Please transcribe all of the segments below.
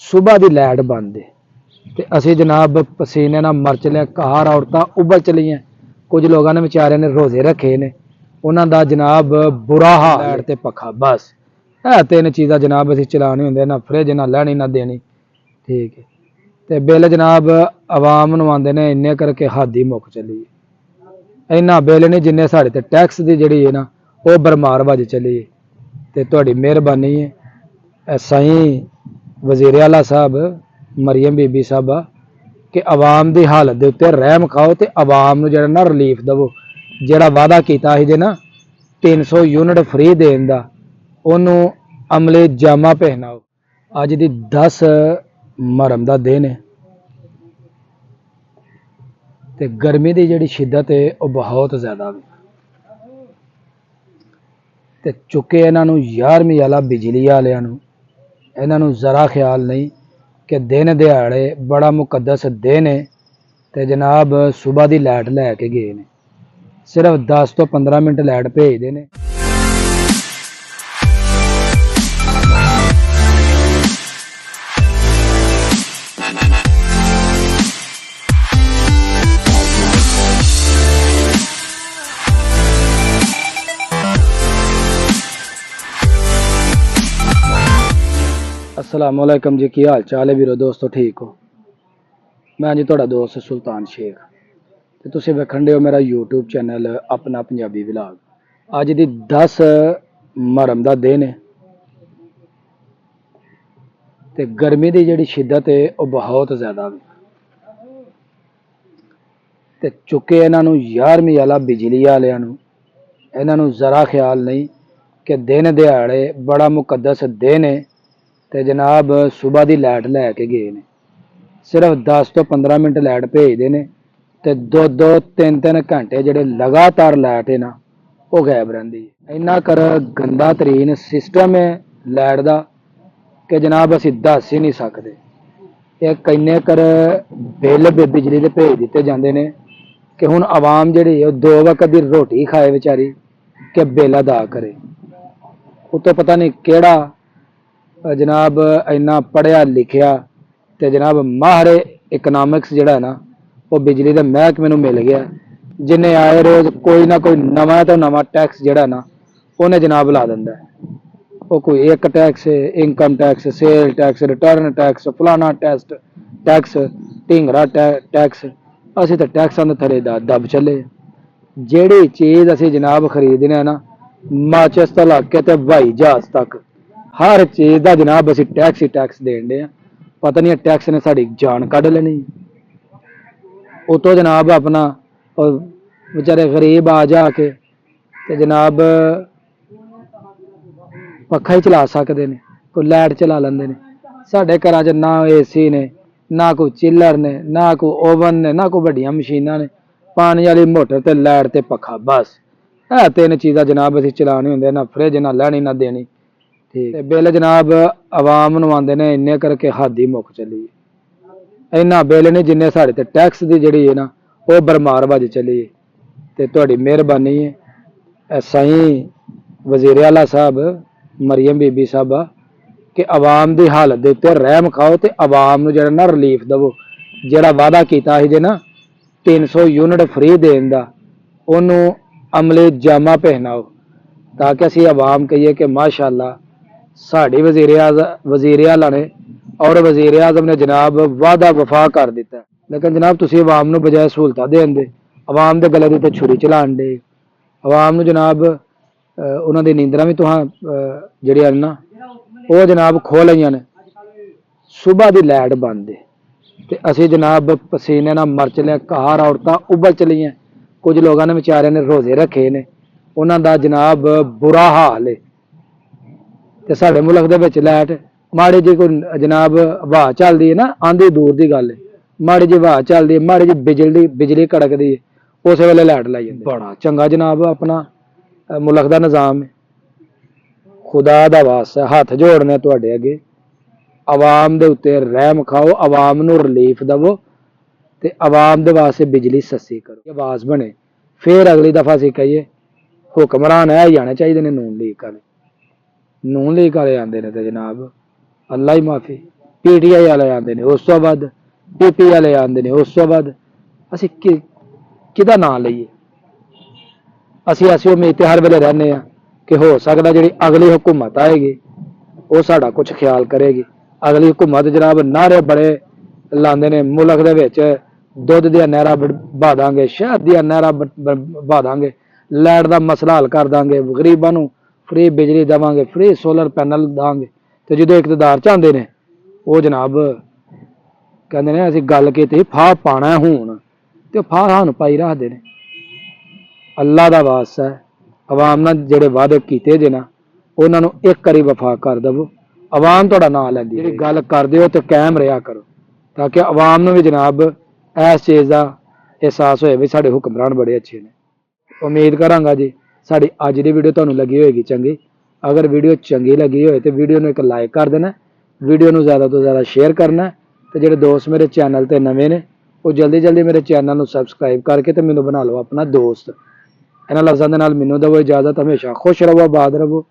ਸੁਬਾਹ ਦੀ ਲਾਈਟ ਬੰਦ ਹੈ ਤੇ ਅਸੀਂ ਜਨਾਬ ਪਸੀਨੇ ਨਾਲ ਮਰ ਚਲੇ, ਘਰ ਔਰਤਾਂ ਉਬਲ ਚਲੀਆਂ। ਕੁਝ ਲੋਕਾਂ ਨੇ ਵਿਚਾਰਿਆਂ ਨੇ ਰੋਜ਼ੇ ਰੱਖੇ ਨੇ, ਉਹਨਾਂ ਦਾ ਜਨਾਬ ਬੁਰਾ ਹਾਲ। ਲਾਈਟ ਤੇ ਪੱਖਾ, ਬਸ ਇਹ ਤਿੰਨ ਚੀਜ਼ਾਂ ਜਨਾਬ ਅਸੀਂ ਚਲਾਉਣੇ ਹੁੰਦੇ, ਨਾ ਫਰਿੱਜ, ਨਾ ਲੈਣੀ, ਨਾ ਦੇਣੀ। ਠੀਕ ਹੈ। ਤੇ ਬਿੱਲ ਜਨਾਬ ਆਵਾਮ ਨੂੰ ਆਉਂਦੇ ਨੇ ਇੰਨੇ ਕਰਕੇ ਹੱਦ ਹੀ ਮੁੱਕ ਚਲੀ ਹੈ। ਇੰਨਾ ਬਿੱਲ ਨਹੀਂ ਜਿੰਨੇ ਸਾਡੇ ਤੇ ਟੈਕਸ ਦੀ ਜਿਹੜੀ ਹੈ ਨਾ ਉਹ ਬਰਮਾਰ ਵੱਜ ਚਲੀ ਹੈ। ਤੇ ਤੁਹਾਡੀ ਮਿਹਰਬਾਨੀ ਹੈ ਸਾਈਂ ਵਜ਼ੀਰ ਆਲਾ ਸਾਹਿਬ, ਮਰੀਮ ਬੀਬੀ ਸਾਹਿਬਾ, ਕਿ ਆਵਾਮ ਦੀ ਹਾਲਤ ਦੇ ਉੱਤੇ ਰਹਿਮ ਖਾਓ ਤੇ ਆਵਾਮ ਨੂੰ ਜਿਹੜਾ ਨਾ ਰਿਲੀਫ ਦੇਵੋ। ਜਿਹੜਾ ਵਾਅਦਾ ਕੀਤਾ ਸੀ ਜੇ ਨਾ 300 ਯੂਨਿਟ ਫ੍ਰੀ ਦੇਣ ਦਾ, ਉਹਨੂੰ ਅਮਲੇ ਜਾਮਾ ਪਹਿਨਾਓ। ਅੱਜ ਦੀ 10 ਮੁਹਰਮ ਦਾ ਦਿਨ ਹੈ ਤੇ ਗਰਮੀ ਦੀ ਜਿਹੜੀ ਸ਼ਿੱਦਤ ਹੈ ਉਹ ਬਹੁਤ ਜ਼ਿਆਦਾ ਹੈ। ਤੇ ਚੁੱਕੇ ਇਹਨਾਂ ਨੂੰ 11ਵੀਂ ਵਾਲਾ ਬਿਜਲੀ ਵਾਲਿਆਂ ਨੂੰ, ਇਹਨਾਂ ਨੂੰ ਜ਼ਰਾ ਖਿਆਲ ਨਹੀਂ ਕਿ ਦਿਨ ਦਿਹਾੜੇ ਬੜਾ ਮੁਕੱਦਸ ਦਿਨ ਹੈ ਤੇ ਜਨਾਬ ਸੁਬਾਹ ਦੀ ਲਾਈਟ ਲੈ ਕੇ ਗਏ ਨੇ। ਸਿਰਫ 10 ਤੋਂ 15 ਮਿੰਟ ਲਾਈਟ ਭੇਜਦੇ ਨੇ। अस्सलाम वालेकुम जी, की हाल चाल है वीरो दोस्तों, ठीक हो? मैं जी तुहाडा दोस्त सुल्तान शेख ते तुसीं वेखण दे हो मेरा यूट्यूब चैनल अपना पंजाबी व्लॉग। अज दी 10 मुहर्रम दा दिन है ते गर्मी दी जिहड़ी शिद्दत है वो बहुत ज़्यादा है। ते चुके इन्हां नूं 11वीं वाला बिजली वालियां नूं, इन्हां नूं ज़रा ख्याल नहीं कि दिन दिहाड़े बड़ा मुकद्दस दिन है ते जनाब सुबह दी लाइट लैके गए ने। सिर्फ 10 ਤੋਂ 15 मिनट लाइट भेजते हैं तो 2-2 3-3 घंटे ਜਿਹੜੇ लगातार लाइट है ना वो गायब रहती है। इन्ना कर गंदा तरीन सिस्टम है लाइट का कि जनाब असी दस ही नहीं सकते। एक इन्ने कर बिल बिजली के भेज दिते जाते हैं कि हुण आवाम जिहड़ी है 2 वक्त की रोटी खाए बेचारी कि बिल अदा करे। उतो पता नहीं किहड़ा जनाब इन्ना पढ़िया लिखिया ते जनाब माहर इकनॉमिक्स जिहड़ा ना वो बिजली के महकमे नूं मिल गया, जिन्हें आए रोज़ कोई ना कोई नवा तो नवा टैक्स जिहड़ा ना उन्हें जनाब ला दिंदा है। वो कोई एक tax, income tax, sale tax, return tax, फलाना टैक्स ढींगरा टैक्स। असीं तो टैक्सां दे थले दब चले। जिहड़ी चीज़ असीं जनाब खरीदने ना माचिस तो लग के ते हवाई जहाज़ तक हर चीज़ का जनाब असीं टैक्स ही टैक्स देण दे। पता नहीं टैक्स ने साड़ी जान कढ़ लेनी। उतो जनाब अपना बेचारे गरीब आ जाके ते जनाब पक्खा ही चला सकते हैं, कोई लाइट चला लेंदे ने। साढ़े घरां च ना AC ने, ना कोई चिल्लर ने, ना कोई ओवन ने, ना कोई वड्डियां मशीनां ने। पानी वाली मोटर ते लाइट ते पक्खा, बस ये 3 चीज़ां जनाब असीं चलाने हुंदे, ना फ्रिज, ना लैनी, ना देनी। ठीक है। बिल जनाब आवाम नूं आंदे ने इन्ने करके हद ही मुक चली है। इन्ना बिल नहीं जिन्ने साढ़े ते टैक्स की जिहड़ी है ना वो बरमार वज चली है। ते तुहाडी मेहरबानी है साईं वज़ीर आला साहब, मरीम बीबी साहबा, कि आवाम की हालत के उत्ते रहम खाओ तो आवाम नूं जिहड़ा ना रिलीफ देवो। जिहड़ा वादा कीता ਸੀ जे ना 300 यूनिट फ्री देण दा, उहनूं अमले जामा पहनाओ ताकि असीं आवाम कहिए कि माशाअल्लाह साड़ी वज़ीर आला ने और वज़ीर आज़म ने जनाब वादा वफा कर दिता। लेकिन जनाब तुसीं आवाम नूं बजाय सहूलतां देण दे आवाम दे गले दे उत्ते छुरी चलाण दे। आवाम नूं जनाब उन्हां दी नींदरां भी तुहां जिहड़ियां ना वो जनाब खो लईआं ने। सुबह दी लाइट बंद है ते असीं जनाब पसीने नाल मर चले, घर औरतां उबल चलीआं। कुछ लोगों ने बेचारिਆਂ ने रोजे रखे ने, उन्हां दा जनाब बुरा हाल है। ते साडे मुल्क दे विच लाइट माड़ी जी कोई जनाब हवा चलदी है ना, आंधी दूर दी गल है, माड़ी जी हवा चलदी है, माड़ी जी बिजली कड़कदी है, उस वेले लाइट लाई जांदी। बड़ा चंगा जनाब अपना मुल्क दा निज़ाम है। खुदा दा वास्ता हथ जोड़ने तुहाडे अगे, आवाम दे उत्ते रहम खाओ, आवाम नूं रिलीफ देवो ते आवाम दे वास्ते बिजली सस्ती करो। आवाज़ बने फिर अगली दफा असीं कहिए हुक्मरान है ही आने चाहिए ने नून लीग वाले। नून लीग वाले आंदे ने ते जनाब अल्लाह ही माफ़ी। PTI ਵਾਲੇ ਆਉਂਦੇ ਨੇ ਉਸ ਤੋਂ ਬਾਅਦ, PP ਵਾਲੇ ਆਉਂਦੇ ਨੇ ਉਸ ਤੋਂ ਬਾਅਦ। ਅਸੀਂ ਕਿਹਦਾ ਨਾਂ ਲਈਏ? ਅਸੀਂ ਐਸੀ ਉਮੀਦ ਤੇ ਹਰ ਵੇਲੇ ਰਹਿੰਦੇ ਹਾਂ ਕਿ ਹੋ ਸਕਦਾ ਜਿਹੜੀ ਅਗਲੀ ਹੁਕੂਮਤ ਆਏਗੀ ਉਹ ਸਾਡਾ ਕੁਝ ਖਿਆਲ ਕਰੇਗੀ। ਅਗਲੀ ਹੁਕੂਮਤ ਜਨਾਬ ਨਾਅਰੇ ਬੜੇ ਲਾਉਂਦੇ ਨੇ, ਮੁਲਕ ਦੇ ਵਿੱਚ ਦੁੱਧ ਦੀਆਂ ਨਹਿਰਾਂ ਵਹਾ ਦਾਂਗੇ, ਸ਼ਹਿਦ ਦੀਆਂ ਨਹਿਰਾਂ ਵਹਾ ਦਾਂਗੇ, ਲਾਈਟ ਦਾ ਮਸਲਾ ਹੱਲ ਕਰ ਦਾਂਗੇ, ਗਰੀਬਾਂ ਨੂੰ ਫ੍ਰੀ ਬਿਜਲੀ ਦੇਵਾਂਗੇ, ਫ੍ਰੀ ਸੋਲਰ ਪੈਨਲ ਦਾਂਗੇ। ਤੇ ਜਦੋਂ ਇਕਤਦਾਰ ਚ ਆਉਂਦੇ ਨੇ ਉਹ ਜਨਾਬ ਕਹਿੰਦੇ ਨੇ ਅਸੀਂ ਗੱਲ ਕੀਤੀ ਫਾਹ ਪਾਣਾ ਹੁਣ, ਤੇ ਉਹ ਫਾਹ ਸਾਨੂੰ ਪਾਈ ਰੱਖਦੇ ਨੇ। ਅੱਲਾ ਦਾ ਵਾਸਤਾ ਹੈ, ਆਵਾਮ ਨਾਲ ਜਿਹੜੇ ਵਾਅਦੇ ਕੀਤੇ ਜੇ ਨਾ ਉਹਨਾਂ ਨੂੰ ਇੱਕ ਵਾਰੀ ਵਫਾ ਕਰ ਦੇਵੋ। ਆਵਾਮ ਤੁਹਾਡਾ ਨਾਂ ਲੈਂਦੀ, ਜਿਹੜੀ ਗੱਲ ਕਰਦੇ ਹੋ ਤੇ ਕਾਇਮ ਰਿਹਾ ਕਰੋ, ਤਾਂ ਕਿ ਆਵਾਮ ਨੂੰ ਵੀ ਜਨਾਬ ਇਸ ਚੀਜ਼ ਦਾ ਅਹਿਸਾਸ ਹੋਏ ਵੀ ਸਾਡੇ ਹੁਕਮਰਾਨ ਬੜੇ ਅੱਛੇ ਨੇ। ਉਮੀਦ ਕਰਾਂਗਾ ਜੀ ਸਾਡੀ ਅੱਜ ਦੀ ਵੀਡੀਓ ਤੁਹਾਨੂੰ ਲੱਗੀ ਹੋਏਗੀ ਚੰਗੀ। ਅਗਰ ਵੀਡੀਓ ਚੰਗੀ ਲੱਗੀ ਹੋਏ ਤੇ ਵੀਡੀਓ ਨੂੰ ਇੱਕ ਲਾਈਕ ਕਰ ਦੇਣਾ, ਵੀਡੀਓ ਨੂੰ ਜ਼ਿਆਦਾ ਤੋਂ ਜ਼ਿਆਦਾ ਸ਼ੇਅਰ ਕਰਨਾ, ਤੇ ਜਿਹੜੇ ਦੋਸਤ ਮੇਰੇ ਚੈਨਲ ਤੇ ਨਵੇਂ ਨੇ ਉਹ ਜਲਦੀ ਜਲਦੀ ਮੇਰੇ ਚੈਨਲ ਨੂੰ ਸਬਸਕ੍ਰਾਈਬ ਕਰਕੇ ਤੇ ਮੈਨੂੰ ਬਣਾ ਲਓ ਆਪਣਾ ਦੋਸਤ। ਇਹਨਾਂ ਲਫ਼ਜ਼ਾਂ ਦੇ ਨਾਲ ਮੈਨੂੰ ਦਿਓ ਇਜਾਜ਼ਤ। ਹਮੇਸ਼ਾ ਖੁਸ਼ ਰਹੋ, ਆਬਾਦ ਰਹੋ।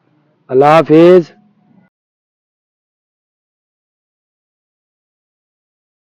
ਅੱਲਾ ਹਾਫਿਜ਼।